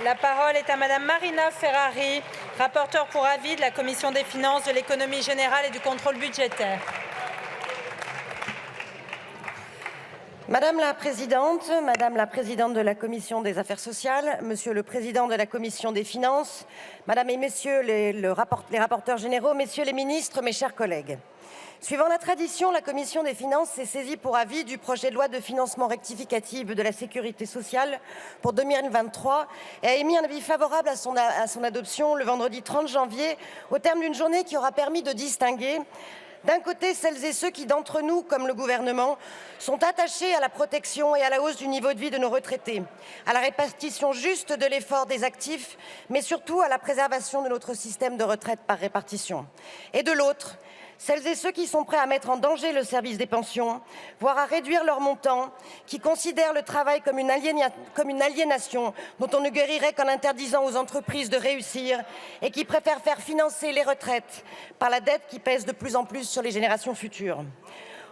La parole est à Madame Marina Ferrari, rapporteure pour avis de la Commission des finances, de l'économie générale et du contrôle budgétaire. Madame la Présidente de la Commission des Affaires sociales, Monsieur le Président de la Commission des finances, Madame et Messieurs les rapporteurs généraux, Messieurs les ministres, mes chers collègues. Suivant la tradition, la Commission des finances s'est saisie pour avis du projet de loi de financement rectificatif de la sécurité sociale pour 2023 et a émis un avis favorable à son adoption le vendredi 30 janvier, au terme d'une journée qui aura permis de distinguer d'un côté, celles et ceux qui, d'entre nous, comme le gouvernement, sont attachés à la protection et à la hausse du niveau de vie de nos retraités, à la répartition juste de l'effort des actifs, mais surtout à la préservation de notre système de retraite par répartition. Et de l'autre, celles et ceux qui sont prêts à mettre en danger le service des pensions, voire à réduire leur montant, qui considèrent le travail comme une aliénation dont on ne guérirait qu'en interdisant aux entreprises de réussir et qui préfèrent faire financer les retraites par la dette qui pèse de plus en plus sur les générations futures.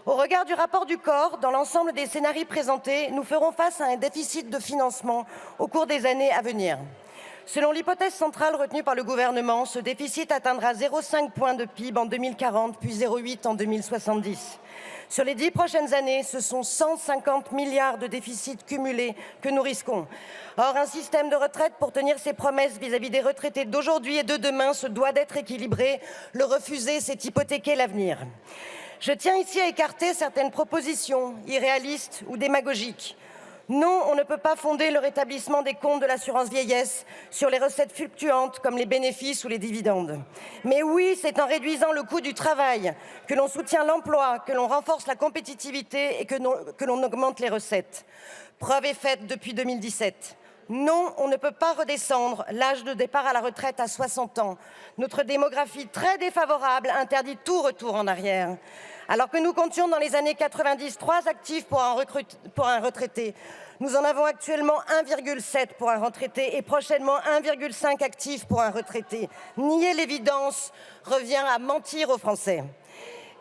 Au regard du rapport du COR, dans l'ensemble des scénarios présentés, nous ferons face à un déficit de financement au cours des années à venir. Selon l'hypothèse centrale retenue par le gouvernement, ce déficit atteindra 0,5 points de PIB en 2040, puis 0,8 en 2070. Sur les 10 prochaines années, ce sont 150 milliards de déficits cumulés que nous risquons. Or, un système de retraite, pour tenir ses promesses vis-à-vis des retraités d'aujourd'hui et de demain, se doit d'être équilibré. Le refuser, c'est hypothéquer l'avenir. Je tiens ici à écarter certaines propositions irréalistes ou démagogiques. Non, on ne peut pas fonder le rétablissement des comptes de l'assurance vieillesse sur les recettes fluctuantes comme les bénéfices ou les dividendes. Mais oui, c'est en réduisant le coût du travail que l'on soutient l'emploi, que l'on renforce la compétitivité et que l'on augmente les recettes. Preuve est faite depuis 2017. Non, on ne peut pas redescendre l'âge de départ à la retraite à 60 ans. Notre démographie très défavorable interdit tout retour en arrière. Alors que nous comptions dans les années 90 3 actifs pour un retraité, nous en avons actuellement 1,7 pour un retraité et prochainement 1,5 actifs pour un retraité. Nier l'évidence revient à mentir aux Français.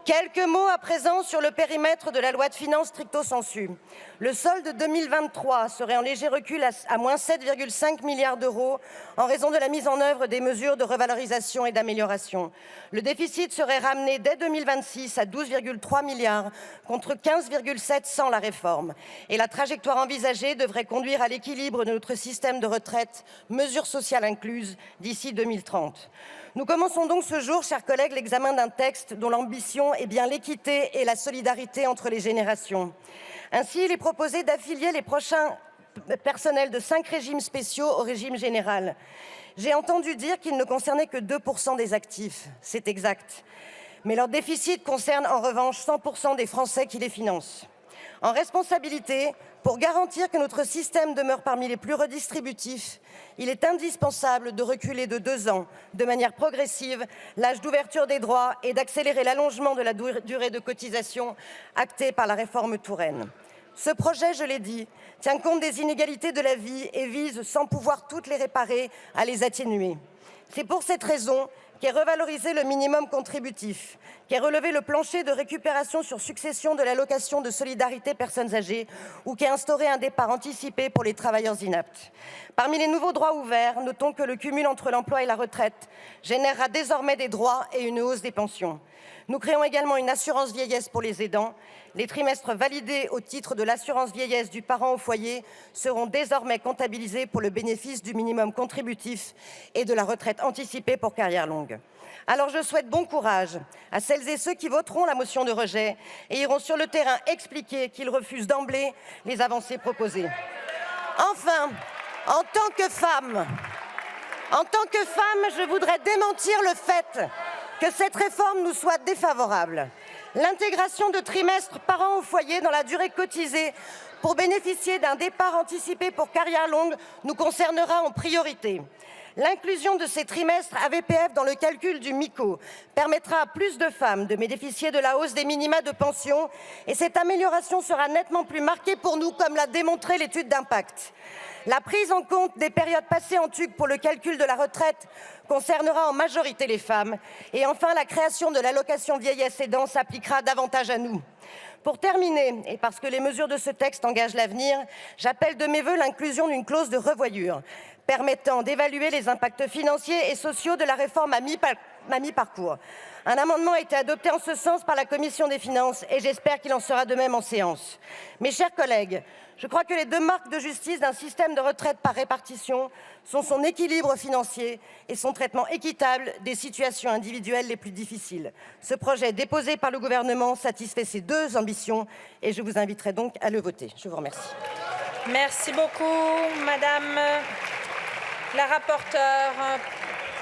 Quelques mots à présent sur le périmètre de la loi de finances stricto sensu. Le solde 2023 serait en léger recul à moins 7,5 milliards d'euros en raison de la mise en œuvre des mesures de revalorisation et d'amélioration. Le déficit serait ramené dès 2026 à 12,3 milliards contre 15,7 sans la réforme. Et la trajectoire envisagée devrait conduire à l'équilibre de notre système de retraite, mesures sociales incluses, d'ici 2030. Nous commençons donc ce jour, chers collègues, l'examen d'un texte dont l'ambition est bien l'équité et la solidarité entre les générations. Ainsi, il est proposé d'affilier les prochains personnels de 5 régimes spéciaux au régime général. J'ai entendu dire qu'ils ne concernaient que 2% des actifs. C'est exact. Mais leur déficit concerne en revanche 100% des Français qui les financent. En responsabilité, pour garantir que notre système demeure parmi les plus redistributifs, il est indispensable de reculer de 2 ans, de manière progressive, l'âge d'ouverture des droits et d'accélérer l'allongement de la durée de cotisation actée par la réforme Touraine. Ce projet, je l'ai dit, tient compte des inégalités de la vie et vise, sans pouvoir toutes les réparer, à les atténuer. C'est pour cette raison qu'est revalorisé le minimum contributif, qu'est relevé le plancher de récupération sur succession de l'allocation de solidarité personnes âgées ou qu'est instauré un départ anticipé pour les travailleurs inaptes. Parmi les nouveaux droits ouverts, notons que le cumul entre l'emploi et la retraite générera désormais des droits et une hausse des pensions. Nous créons également une assurance vieillesse pour les aidants. Les trimestres validés au titre de l'assurance vieillesse du parent au foyer seront désormais comptabilisés pour le bénéfice du minimum contributif et de la retraite anticipée pour carrière longue. Alors je souhaite bon courage à celles et ceux qui voteront la motion de rejet et iront sur le terrain expliquer qu'ils refusent d'emblée les avancées proposées. Enfin, en tant que femme, je voudrais démentir le fait que cette réforme nous soit défavorable. L'intégration de trimestres parents au foyer dans la durée cotisée pour bénéficier d'un départ anticipé pour carrière longue nous concernera en priorité. L'inclusion de ces trimestres AVPF dans le calcul du MICO permettra à plus de femmes de bénéficier de la hausse des minima de pension et cette amélioration sera nettement plus marquée pour nous, comme l'a démontré l'étude d'impact. La prise en compte des périodes passées en TUC pour le calcul de la retraite concernera en majorité les femmes. Et enfin, la création de l'allocation vieillesse aidant s'appliquera davantage à nous. Pour terminer, et parce que les mesures de ce texte engagent l'avenir, j'appelle de mes vœux l'inclusion d'une clause de revoyure permettant d'évaluer les impacts financiers et sociaux de la réforme à mi-parcours. Un amendement a été adopté en ce sens par la commission des finances et j'espère qu'il en sera de même en séance. Mes chers collègues, je crois que les deux marques de justice d'un système de retraite par répartition sont son équilibre financier et son traitement équitable des situations individuelles les plus difficiles. Ce projet déposé par le gouvernement satisfait ces deux ambitions et je vous inviterai donc à le voter. Je vous remercie. Merci beaucoup, Madame la rapporteure.